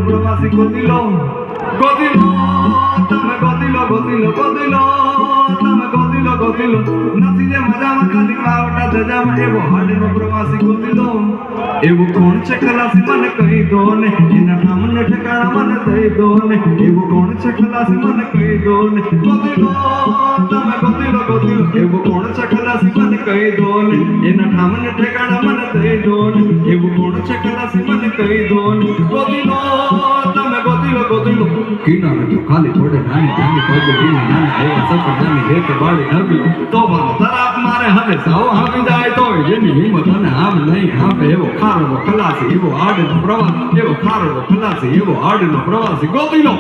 પ્રવાસી ગોતી લો તમે ગોતી લો તમે ગોતી લો નથી જે મજામાં ખાલી આવટા ધજામાં એવો હાડનો પ્રવાસી ગોતી લો એવું કોણ છે ખલાસી મને કહી દો ને એના નામને ઠેકાણા મને દઈ દો ને એવું કોણ છે ખલાસી મને કહી દો ને ગોતી લો તમે ગોતી લો એવું કોણ છે ખલાસી મને કહી દો ને એના નામને ઠેકાણા મને દઈ દો ને એવું કોણ છે ખલાસી મને કહી દો ને ગોતી લો તમે ગોતી લો કિનારે તો ખાલી પડે નાની પગલી નાની એવા સપનાની રેત વાળી નવી તો ભાવ તરાપ મારે હવે સાવ આવી જાય તો એની હિંમત અને આમ નહીં આપે એવો ખારો ખલાસી એવો આડનો પ્રવાસી એવો ખારો ખલાસી એવો આડનો પ્રવાસી ગોતી લો